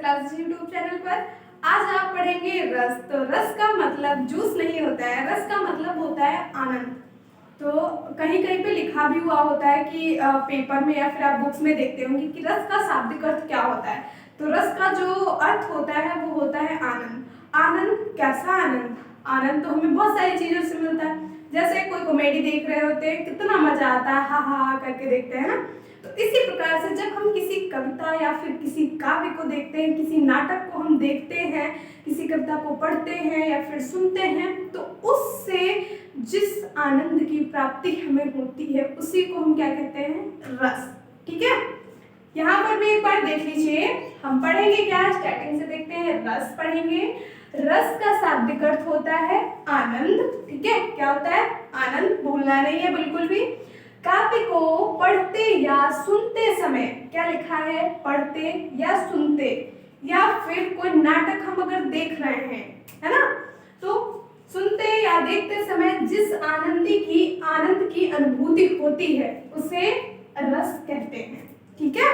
Classes YouTube channel पर। आज आप पढ़ेंगे रस। तो रस का मतलब जूस नहीं होता है, रस का मतलब होता है आनंद। तो कहीं कहीं पे लिखा भी हुआ होता है कि पेपर में या फिर आप बुक्स में देखते होंगे कि रस का शाब्दिक अर्थ क्या होता है। तो रस का जो अर्थ होता है वो होता है आनंद। आनंद कैसा आनंद? आनंद तो हमें बहुत सारी चीजों से मिलता है। जैसे कोई कॉमेडी देख रहे होते हैं, कितना मजा आता है, हा हा करके देखते हैं ना। तो इसी प्रकार से जब हम किसी कविता या फिर किसी काव्य को देखते हैं, किसी नाटक को हम देखते हैं, किसी कविता को पढ़ते हैं या फिर सुनते हैं, तो उससे जिस आनंद की प्राप्ति हमें होती है उसी को हम क्या कहते हैं? रस। ठीक है, यहाँ पर भी एक बार देख लीजिए। हम पढ़ेंगे क्या? स्टार्टिंग से देखते हैं। रस पढ़ेंगे। रस का शाब्दिक अर्थ होता है आनंद। ठीक है, क्या होता है? आनंद। भूलना नहीं है बिल्कुल भी। काव्य को पढ़ते या सुनते समय, क्या लिखा है? पढ़ते या सुनते, या फिर कोई नाटक हम अगर देख रहे हैं, है ना, तो सुनते या देखते समय जिस आनंद की अनुभूति होती है उसे रस कहते हैं। ठीक है,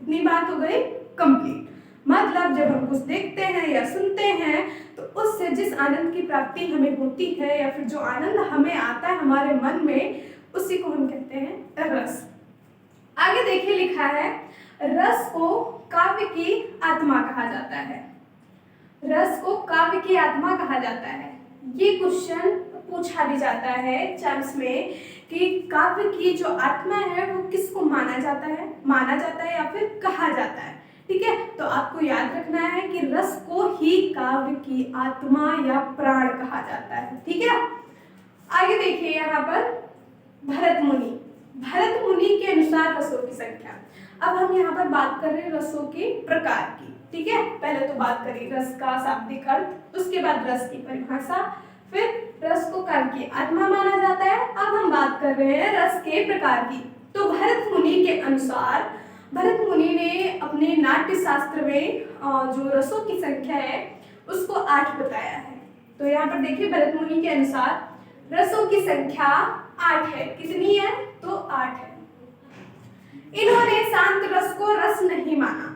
इतनी बात हो गई कंप्लीट। मतलब जब हम कुछ देखते हैं या सुनते हैं तो उससे जिस आनंद की प्राप्ति हमें होती है या फिर जो आनंद हमें आता है हमारे मन में, उसी को हम कहते हैं रस। आगे देखिए, लिखा है रस को काव्य की आत्मा कहा जाता है। रस को काव्य की आत्मा कहा जाता है। ये क्वेश्चन पूछा भी जाता है एग्जाम्स में कि काव्य की जो आत्मा है वो किसको माना जाता है या फिर कहा जाता है। ठीक है, तो आपको याद रखना है कि रस को ही काव्य की आत्मा या प्राण कहा जाता है। ठीक है, आगे देखिए यहाँ पर भरत मुनि के अनुसार रसों की संख्या। अब हम यहाँ पर बात कर रहे हैं रसों के प्रकार की। ठीक है, पहले तो बात करें रस का शाब्दिक अर्थ, उसके बाद रस की परिभाषा, फिर रस को काव्य की आत्मा माना जाता है। अब हम बात कर रहे हैं रस के प्रकार की। तो भरत मुनि के अनुसार, भरत मुनि ने अपने नाट्य शास्त्र में जो रसों की संख्या है उसको 8 बताया है। तो यहाँ पर देखिए, भरत मुनि के अनुसार रसों की संख्या 8 है। कितनी है? तो 8 है। इन्होंने शांत रस को रस नहीं माना।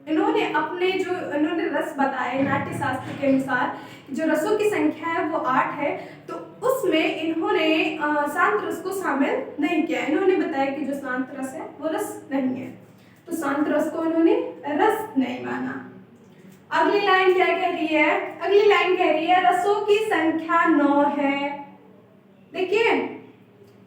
इन्होंने रस बताए नाट्य शास्त्र के अनुसार, जो रसों की संख्या है वो 8 है, तो उसमें इन्होंने शांत रस को शामिल नहीं किया। इन्होंने बताया कि जो शांत रस है वो रस नहीं है, तो शांत रस को इन्होंने रस नहीं माना। अगली लाइन क्या कह रही है? अगली लाइन कह रही है रसों की संख्या 9 है। देखिए,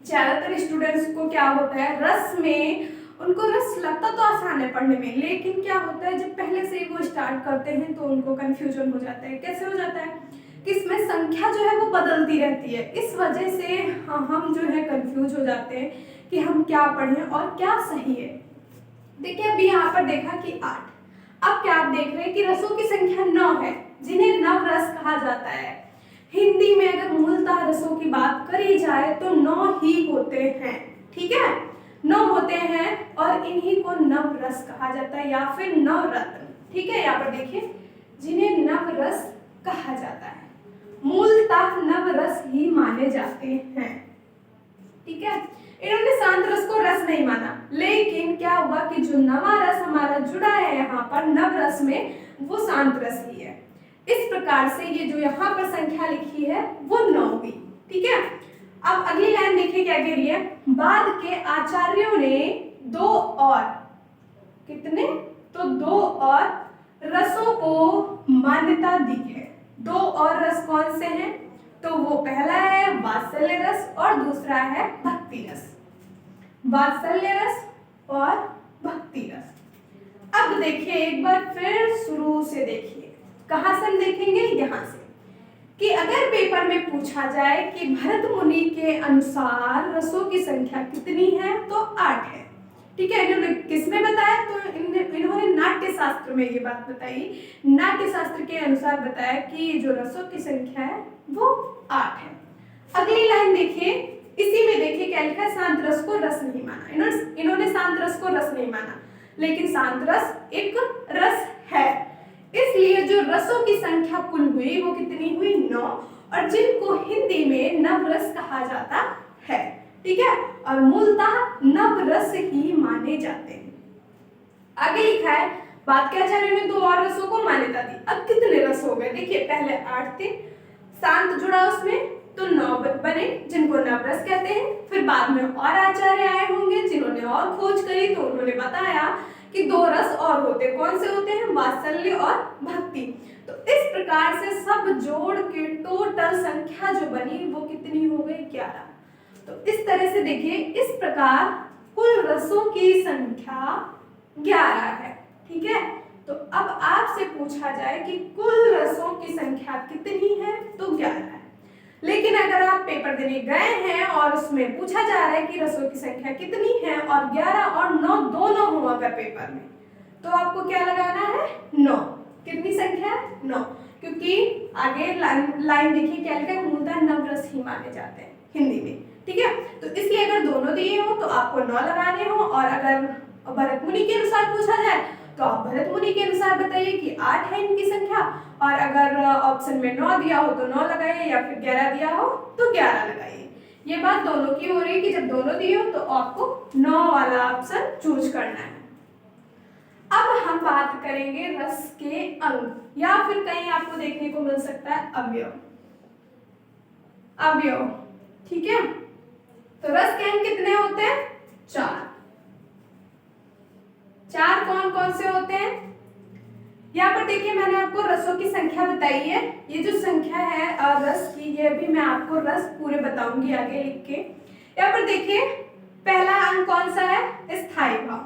ज्यादातर स्टूडेंट्स को क्या होता है, रस में उनको रस लगता तो आसान है पढ़ने में, लेकिन क्या होता है जब पहले से ही वो स्टार्ट करते हैं तो उनको कंफ्यूजन हो जाता है। कैसे हो जाता है कि इसमें संख्या जो है वो बदलती रहती है, इस वजह से हम जो है कंफ्यूज हो जाते हैं कि हम क्या पढ़ें और क्या सही है। देखिए, अभी यहाँ पर देखा कि 8। अब क्या आप देख रहे हैं कि रसों की संख्या 9 है, जिन्हें नव रस कहा जाता है। हिंदी में अगर मूलतः रसों की बात करी जाए तो 9 ही होते हैं। ठीक है, 9 होते हैं और इन्हीं को नव रस कहा जाता है या फिर नवरत्न। ठीक है, यहाँ पर देखिए, जिन्हें नव रस कहा जाता है, मूलतः नव रस ही माने जाते हैं। ठीक है, इन्होंने शांत रस को रस नहीं माना, लेकिन क्या हुआ कि जो नवा रस हमारा जुड़ा है यहाँ पर नव रस में, वो शांत रस ही है। इस प्रकार से ये जो यहाँ पर संख्या लिखी है वो 9 हुई। ठीक है, अब अगली लाइन देखिए क्या कह रही है। बाद के आचार्यों ने 2 और, कितने? तो 2 और रसों को मान्यता दी है। 2 और रस कौन से हैं? तो वो पहला है वात्सल्य रस और दूसरा है भक्ति रस। वात्सल्य रस और भक्ति रस। अब देखिए एक बार फिर शुरू से देखिए, कहां से हम देखेंगे? यहां से, कि अगर पेपर में पूछा जाए कि भरत मुनि के अनुसार रसों की संख्या कितनी है, तो 8 है। ठीक है, इन्होंने किसमें बताया? तो इन्होंने नाट्य शास्त्र में ये बात बताई। नाट्य शास्त्र के अनुसार बताया कि जो रसों की संख्या है वो 8 है। अगली लाइन देखिए, इसी में देखिए क्या लिखा है, शांत रस को रस नहीं माना। इन्होंने शांत रस को रस नहीं माना, लेकिन शांत रस एक रस है, इसलिए जो रसों की संख्या कुल हुई वो कितनी हुई? 9, और जिनको हिंदी में नवरस कहा जाता है। ठीक है, और मूलतः नवरस ही माने जाते हैं। आगे लिखा है बात के आचार्य ने 2 और रसों को मान्यता दी। अब कितने रस हो गए? देखिए पहले 8 थे, शांत जुड़ा उसमें तो 9 बने जिनको नवरस कहते हैं। फिर बाद में और आचार्य आए होंगे जिन्होंने और खोज करी तो उन्होंने बताया कि 2 रस और होते। कौन से होते हैं? वात्सल्य और भक्ति। तो इस प्रकार से सब जोड़ के टोटल संख्या जो बनी वो कितनी हो गई? 11। तो इस तरह से देखिए, इस प्रकार कुल रसों की संख्या 11 है। ठीक है, तो अब आपसे पूछा जाए कि कुल रसों की संख्या कितनी है? तो 11 है। लेकिन अगर आप पेपर देने गए हैं और उसमें पूछा जा रहा है कि रसों की संख्या कितनी है और 11 और 9 दोनों हो अगर पेपर में, तो आपको क्या लगाना है? 9। कितनी संख्या है? 9, क्योंकि आगे लाइन देखिए क्या लिखा है, मूलतः नवरस ही माने जाते हैं हिंदी में। ठीक है, तो इसलिए अगर दोनों दिए हो तो आपको 9 लगाने हो, और अगर भरत मुनि के अनुसार पूछा जाए तो आप भरत मुनि के अनुसार बताइए कि 8 है इनकी संख्या, और अगर ऑप्शन में 9 दिया हो तो 9 लगाइए, या फिर 11 दिया हो तो 11 लगाइए। ये बात दोनों की हो रही है कि जब दोनों दिए हो तो आपको 9 वाला ऑप्शन चूज करना है। अब हम बात करेंगे रस के अंग, या फिर कहीं आपको देखने को मिल सकता है अवयव। अवयव, ठीक है, तो रस के अंग कितने होते हैं? 4। 4 कौन कौन से होते हैं? यहाँ पर देखिए मैंने आपको रसों की संख्या बताई है। ये जो संख्या है रस की, ये भी मैं आपको रस पूरे बताऊंगी आगे लिख के। यहाँ पर देखिए पहला अंग कौन सा है? स्थायी भाव,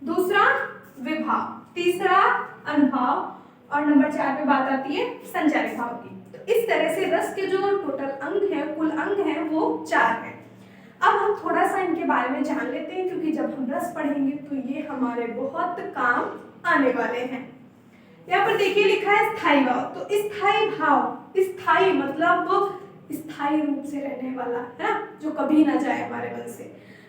दूसरा विभाव, तीसरा अनुभाव, और नंबर 4 पे बात आती है संचारी भाव की। तो इस तरह से रस के जो टोटल अंग हैं, कुल अंग हैं, वो 4 हैं। अब हम थोड़ा सा इनके बारे में जान लेते हैं, क्योंकि जब हम रस पढ़ेंगे तो ये हमारे बहुत काम आने वाले हैं। यहाँ पर देखिए लिखा है स्थायी भाव। तो स्थायी भाव, स्थायी मतलब स्थायी रूप से रहने वाला है ना, जो कभी ना जाए हमारे मन से।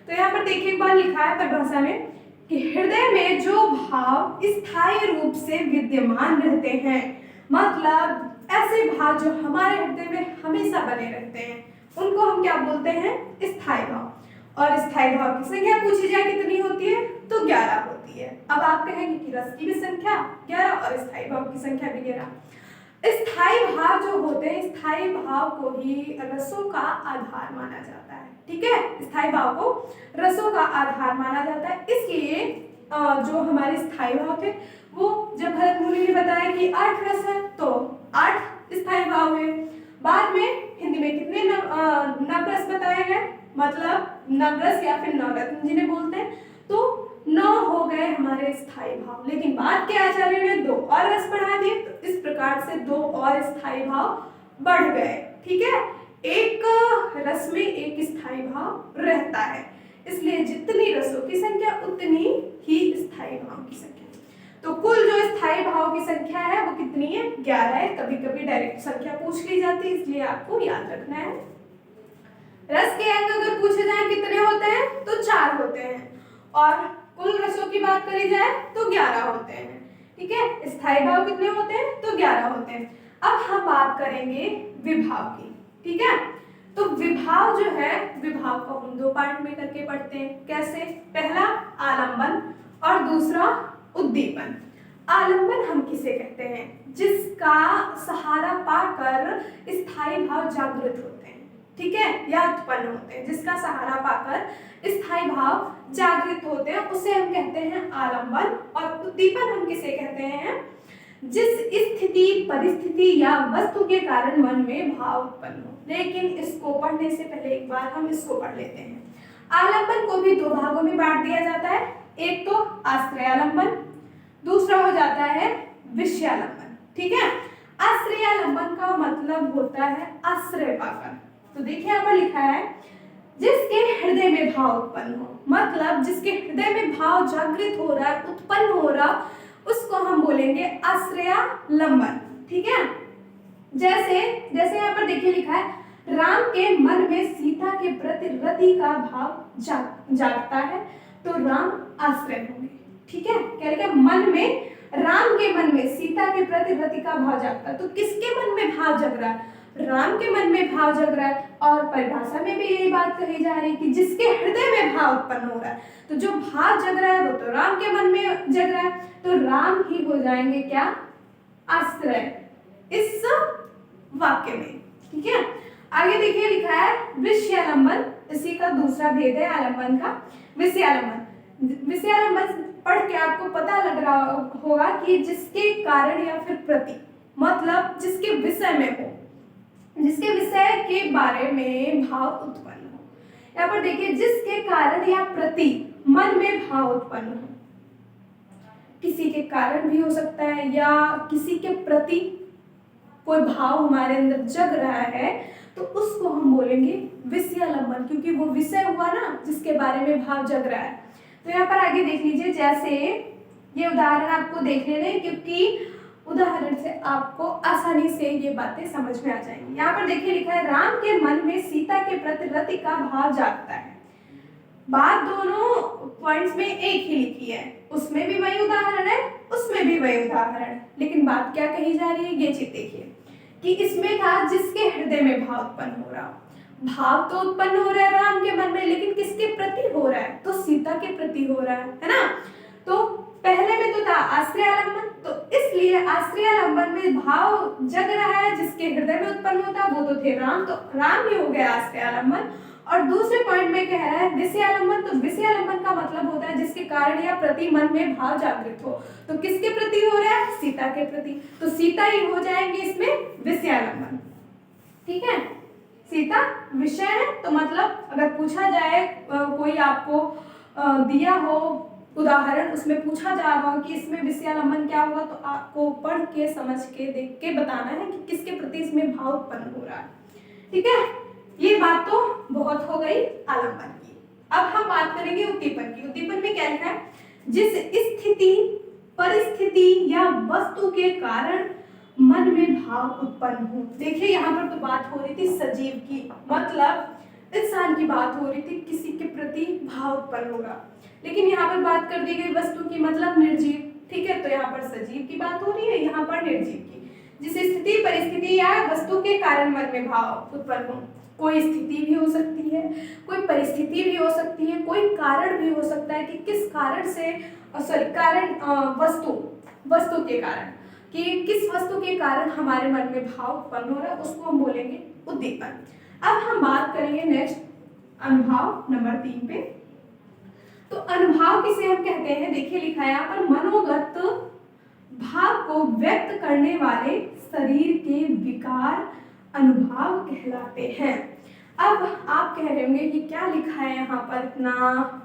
तो यहाँ पर देखिए एक बार लिखा है परिभाषा में कि हृदय में जो भाव स्थायी रूप से विद्यमान रहते हैं, मतलब ऐसे भाव जो हमारे हृदय में हमेशा बने रहते हैं, उनको हम क्या बोलते हैं? स्थायी भाव। और स्थायी भाव की संख्या पूछी जाए कितनी होती है? तो 11 होती है। अब आप कहेंगे कि रस की भी संख्या 11 और स्थायी भाव की संख्या भी 11। स्थायी भाव जो होते हैं, स्थायी भाव को ही रसों का आधार माना जाता है। ठीक है, स्थायी भाव को रसों का आधार माना जाता है। इसलिए जो हमारे स्थायी भाव थे, वो जब भरत मुनि ने बताया कि 8 रस है तो 8 स्थायी भाव है। बाद में हिंदी में कितने नवरस बताए गए, मतलब नवरस या फिर नवरत्न जिन्हें बोलते हैं, तो 9 हो गए हमारे स्थायी भाव। लेकिन बाद के आचार्य ने 2 और रस बढ़ा दिए, तो इस प्रकार से 2 और स्थायी भाव बढ़ गए। ठीक है, एक रस में एक स्थायी भाव रहता है, इसलिए जितनी रसों की संख्या उतनी ही स्थायी भाव की संख्या। तो कुल जो स्थायी भाव की संख्या है वो कितनी है? 11 है। कभी कभी डायरेक्ट संख्या पूछ ली जाती है, इसलिए आपको याद रखना है। रस के अंग अगर पूछे जाए कितने होते हैं? तो 4 होते हैं, और कुल रसों की बात करी जाए तो 11 होते हैं। ठीक है, स्थायी भाव कितने होते हैं? तो 11 होते हैं। अब हम बात करेंगे विभाव की। ठीक है, तो विभाव जो है, विभाव को हम 2 पार्ट में करके पढ़ते हैं। कैसे? पहला आलंबन और दूसरा उद्दीपन। आलंबन हम किसे कहते हैं? जिसका सहारा पाकर स्थायी भाव जागृत होते हैं, ठीक है, या उत्पन्न होते हैं। जिसका सहारा पाकर स्थायी भाव जागृत होते हैं उसे हम कहते हैं आलंबन। और उद्दीपन हम किसे कहते हैं? जिस स्थिति, परिस्थिति या वस्तु के कारण मन में भाव उत्पन्न हो। लेकिन इसको पढ़ने से पहले एक बार हम इसको पढ़ लेते हैं। आलंबन को भी 2 भागों में बांट दिया जाता है। एक तो आश्रयालंबन, दूसरा हो जाता है विषयालंबन। ठीक है, आश्रयालंबन का मतलब होता है आश्रय पाकर। तो देखिए यहाँ पर लिखा है जिसके हृदय में भाव उत्पन्न हो, मतलब जिसके हृदय में भाव जागृत हो रहा है, उत्पन्न हो रहा, उसको हम बोलेंगे आश्रयालंबन। ठीक है, जैसे यहाँ पर देखिए लिखा है राम के मन में सीता के प्रति रति का भाव जागता है तो राम आश्रय होंगे। ठीक है, क्या लिखा है? मन में, राम के मन में सीता के प्रति रति का भाव जागता है। तो किसके मन में भाव जग रहा है? राम के मन में भाव जग रहा है, और परिभाषा में भी यही बात कही जा रही है कि जिसके हृदय में भाव उत्पन्न हो रहा है, तो जो भाव जग रहा है वो तो राम के मन में जग रहा है, तो राम ही हो जाएंगे क्या, आश्रय इस वाक्य में। ठीक है, आगे देखिए लिखा है विषयालंबन, इसी का दूसरा भेद है आलंबन का, विषयालंबन। विषयालंबन पढ़ के आपको पता लग रहा होगा कि जिसके कारण या फिर प्रति, मतलब जिसके विषय में हो, जिसके विषय के बारे में भाव उत्पन्न हो। यहाँ पर देखिए जिसके कारण या प्रति मन में भाव उत्पन्न हो, किसी के कारण भी हो सकता है या किसी के प्रति कोई भाव हमारे अंदर जग रहा है, तो उसको हम बोलेंगे विषयालंबन, क्योंकि वो विषय हुआ ना जिसके बारे में भाव जग रहा है। तो यहाँ पर आगे देख लीजिए, जैसे ये उदाहरण आपको देखने दें क्योंकि उदाहरण से आपको आसानी से ये बातें समझ में आ जाएंगी। यहाँ पर देखिए लिखा है राम के मन में सीता के प्रति रति का भाव जागता है। बात दोनों पॉइंट्स में एक ही लिखी है, उसमें भी वही उदाहरण है, उसमें भी वही उदाहरण है, लेकिन बात क्या कही जा रही है ये चीज देखिए कि इसमें था जिसके हृदय में भाव उत्पन्न हो रहा, भाव तो उत्पन्न हो रहा है राम के मन में, लेकिन किसके प्रति हो रहा है, तो सीता के प्रति हो रहा है ना। तो पहले में तो था आश्रयालंबन, तो इसलिए आश्रयालंबन में भाव जग रहा है, जिसके हृदय में उत्पन्न होता वो तो थे राम, तो राम ही हो गया आश्रयालंबन। और दूसरे पॉइंट में कह रहा है विषयालंबन, तो विषयालंबन का मतलब होता है जिसके कारण या प्रति मन में भाव जागृत हो, तो किसके प्रति हो रहा है, सीता के प्रति, तो सीता ही हो जाएंगे इसमें विषयालंबन। ठीक है, सीता विषय है, तो मतलब अगर पूछा जाए कोई आपको दिया हो उदाहरण, उसमें पूछा जा रहा हो कि इसमें विषयालंबन क्या होगा, तो आपको पढ़ के समझ के देख के बताना है कि किसके प्रति इसमें भाव उत्पन्न हो रहा है। ठीक है, ये बात तो बहुत हो गई आलंबन की। अब हम बात करेंगे उद्दीपन की। उद्दीपन में क्या लिखा है, जिस स्थिति परिस्थिति या वस्तु के कारण मन में भाव उत्पन्न हो। देखिए यहाँ पर तो बात हो रही थी सजीव की, मतलब इंसान की बात हो रही थी, किसी के प्रति भाव उत्पन्न होगा, लेकिन यहाँ पर बात कर दी गई वस्तु की, मतलब निर्जीव। ठीक है, तो यहाँ पर सजीव की बात हो रही है, यहाँ पर निर्जीव की। जिस स्थिति परिस्थिति या वस्तु के कारण मन में भाव उत्पन्न हो, कोई स्थिति भी हो सकती है, कोई परिस्थिति भी हो सकती है, कोई कारण भी हो सकता है कि किस कारण से कारण वस्तु के कारण, कि किस वस्तु के कारण हमारे मन में भाव उत्पन्न हो रहा है, उसको हम बोलेंगे उद्दीपन। अब हम बात करेंगे नेक्स्ट अनुभाव नंबर 3 पे। तो अनुभाव किसे हम कहते हैं, देखिए लिखा है यहाँ पर मनोगत भाव को व्यक्त करने वाले शरीर के विकार अनुभाव कहलाते हैं। अब आप कह रहे होंगे कि क्या लिखा है यहाँ पर, इतना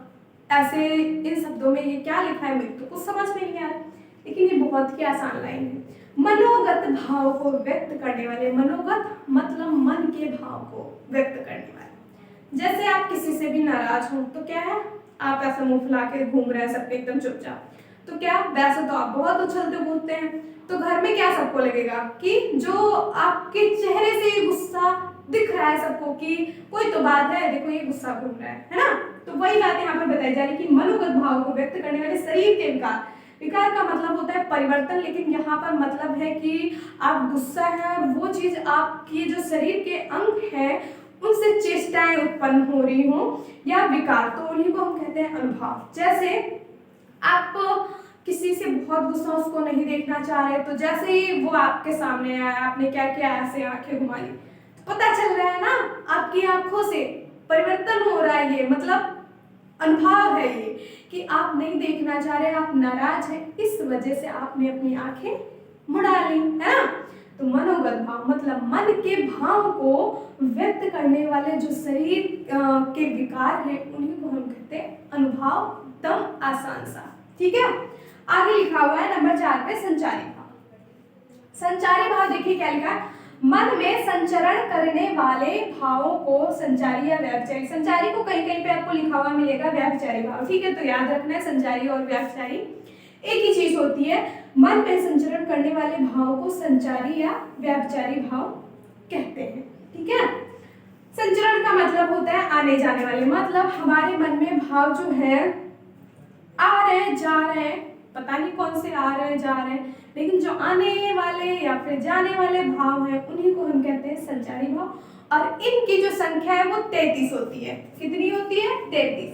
ऐसे इन शब्दों में ये क्या लिखा है, मुझे तो कुछ समझ में नहीं आ रहा, लेकिन ये बहुत ही आसान लाइन है। मनोगत भाव को व्यक्त करने वाले, मनोगत मतलब मन के भाव को व्यक्त करने वाले। जैसे आप किसी से भी नाराज हो तो क्या है, आप ऐसा मुंह फुला के घूम रहे हैं सब पे एकदम चुपचाप, तो क्या वैसे तो आप बहुत उछलते कूदते हैं, तो घर में क्या सबको लगेगा कि जो आपके चेहरे से गुस्सा दिख रहा है सबको कि कोई तो बात है, देखो ये गुस्सा घूम रहा है ना। तो वही बात यहाँ पर बताई जा रही कि मनोगत भाव को व्यक्त करने वाले शरीर के विकार, विकार का मतलब होता है परिवर्तन, लेकिन यहाँ पर मतलब है कि आप गुस्सा है, वो चीज आपकी जो शरीर के अंग है उनसे चेष्टाएं उत्पन्न हो रही हो या विकार, तो उन्हीं को हम कहते हैं अनुभाव। जैसे आप किसी से बहुत गुस्सा, उसको नहीं देखना चाह रहे, तो जैसे ही वो आपके सामने आया, आपने क्या किया, ऐसे आंखें घुमा ली, तो पता चल रहा है ना आपकी आंखों से परिवर्तन हो रहा है, ये मतलब अनुभव है ये कि आप नहीं देखना चाह रहे, आप नाराज हैं, इस वजह से आपने अपनी आंखें मुड़ा ली, है ना। तो मनोगत भाव मतलब मन के भाव को व्यक्त करने वाले जो शरीर के विकार हैं, उन्हीं को हम कहते हैं अनुभाव। दम आसान सा, ठीक है। आगे लिखा हुआ है नंबर 4 पे संचारी भाव। संचारी भाव देखिए क्या लिखा है, मन में संचरण करने वाले भावों को संचारी या व्याभिचारी, संचारी को कहीं कहीं पे आपको लिखा हुआ मिलेगा व्याभिचारी भाव, ठीक है। तो याद रखना है संचारी और व्याभिचारी एक ही चीज होती है। मन में संचरण करने वाले भाव को संचारी या व्याभिचारी भाव कहते हैं, ठीक है। संचरण का मतलब होता है आने जाने वाले, मतलब हमारे मन में भाव जो है आ रहे हैं जा रहे हैं, पता नहीं कौन से आ रहे हैं जा रहे हैं, लेकिन जो आने वाले या फिर जाने वाले भाव हैं उन्हीं को हम कहते हैं संचारी भाव। और इनकी जो संख्या है वो 33 होती है। कितनी होती है? 33।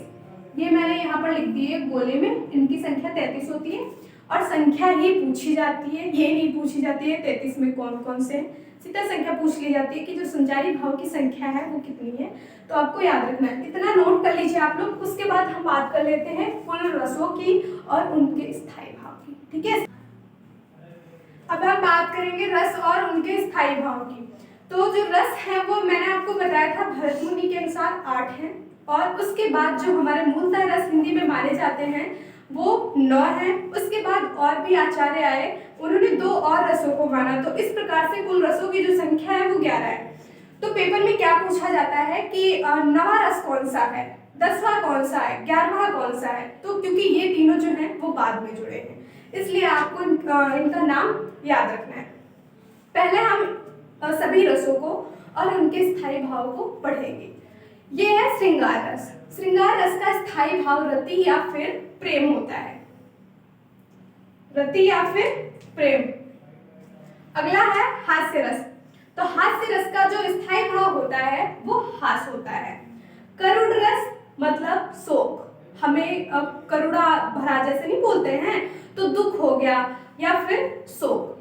ये मैंने यहाँ पर लिख दी है गोले में, इनकी संख्या 33 होती है। और संख्या ही पूछी जाती है, ये नहीं पूछी जाती है 33 में कौन कौन से, सीधा संख्या पूछ ली जाती है कि जो संचारी भाव की संख्या है वो कितनी है। तो आपको याद रखना है, इतना नोट कर लीजिए आप लोग। उसके बाद हम बात कर लेते हैं कुल रसों की और उनके स्थायी भाव की। ठीक है, अब हम बात करेंगे रस और उनके स्थायी भाव की। तो जो रस है वो मैंने आपको बताया था भरत मुनि के अनुसार 8 हैं, और उसके बाद जो हमारे मूलतः रस हिंदी में माने जाते हैं वो 9 हैं। उसके बाद और भी आचार्य आए, उन्होंने 2 और रसों को माना। तो इस प्रकार से कुल रसों की जो संख्या है वो 11 है। तो पेपर में क्या पूछा जाता है कि 9वां रस कौन सा है, 10वां कौन सा है, 11वां कौन सा है। तो क्योंकि ये तीनों जो हैं वो बाद में जुड़े हैं, इसलिए आपको इनका नाम याद रखना है। पहले हम सभी रसों को और उनके स्थायी भाव को पढ़ेंगे। ये है श्रृंगार रस। श्रृंगार रस का स्थायी भाव रति या फिर प्रेम होता है, रति या फिर प्रेम। अगला है हास्य रस। तो हास्य रस का जो स्थायी भाव होता है वो हास होता है। करुण रस मतलब शोक, हमें करुणा भरा जैसे नहीं बोलते हैं, तो दुख हो गया या फिर शोक।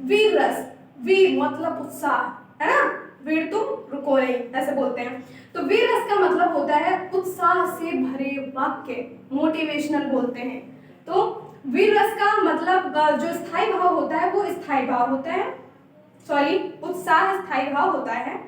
वीर रस, वीर मतलब उत्साह, है ना, वीर तुम रुको नहीं ऐसे बोलते हैं। तो वीर रस का मतलब होता है उत्साह से भरे वाक्य, मोटिवेशनल बोलते हैं। तो वीर रस का मतलब जो स्थायी भाव होता है वो स्थायी भाव होता है, सॉरी उत्साह स्थायी भाव होता है।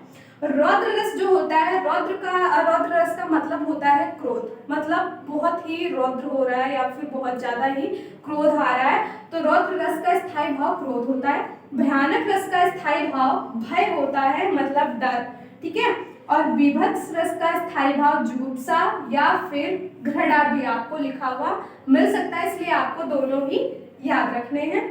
रौद्र रस जो होता है, रौद्र रस का मतलब होता है क्रोध, मतलब बहुत ही रौद्र हो रहा है या फिर बहुत ज्यादा ही क्रोध आ रहा है, तो रौद्र रस का स्थायी भाव क्रोध होता है। भयानक रस का स्थायी भाव भय होता है, मतलब डर। ठीक है, और विभत्स रस का स्थायी भाव जुगुप्सा या फिर घृणा भी आपको लिखा हुआ मिल सकता है, इसलिए आपको दोनों ही याद रखने हैं।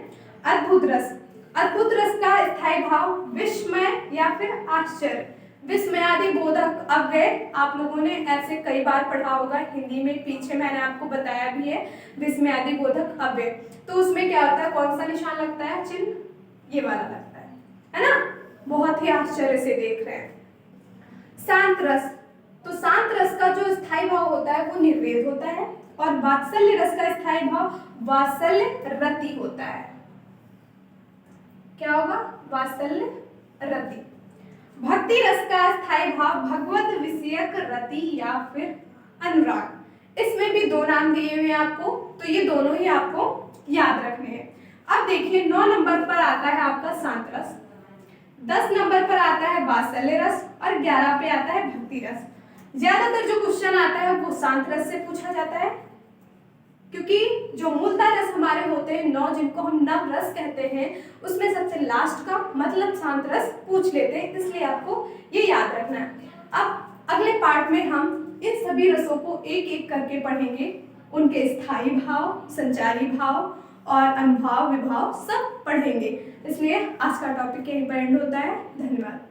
अद्भुत रस, अद्भुत रस का स्थायी भाव विस्मय या फिर आश्चर्य। विस्मयादि बोधक अव्यय आप लोगों ने ऐसे कई बार पढ़ा होगा हिंदी में, पीछे मैंने आपको बताया भी है विस्मयादि बोधक अव्यय। तो उसमें क्या होता है, कौन सा निशान लगता है, चिन्ह ये वाला लगता है ना, बहुत ही आश्चर्य से देख रहे हैं। शांत रस, तो शांत रस का जो स्थायी भाव होता है वो निर्वेद होता है। और वात्सल्य रस का स्थायी भाव वात्सल्य रति होता है। क्या होगा, वात्सल्य रति। भक्ति रस का स्थायी भाव भगवत विषयक रति या फिर अनुराग। इसमें भी 2 नाम दिए हुए हैं आपको, तो ये दोनों ही आपको याद रखने हैं। अब देखिए 9 नंबर पर आता है आपका शांत रस, 10 नंबर पर आता है वात्सल्य रस और 11 पे आता है भक्ति रस। ज्यादातर जो क्वेश्चन आता है वो शांत रस से पूछा जाता है, क्योंकि जो मूलतः रस हमारे होते हैं 9, जिनको हम नव रस कहते हैं, उसमें सबसे लास्ट का मतलब शांत रस पूछ लेते हैं, इसलिए आपको ये याद रखना है। अब अगले पार्ट में हम इन सभी रसों को एक एक करके पढ़ेंगे, उनके स्थायी भाव, संचारी भाव और अनुभाव विभाव सब पढ़ेंगे। इसलिए आज का टॉपिक यहीं पर एंड होता है। धन्यवाद।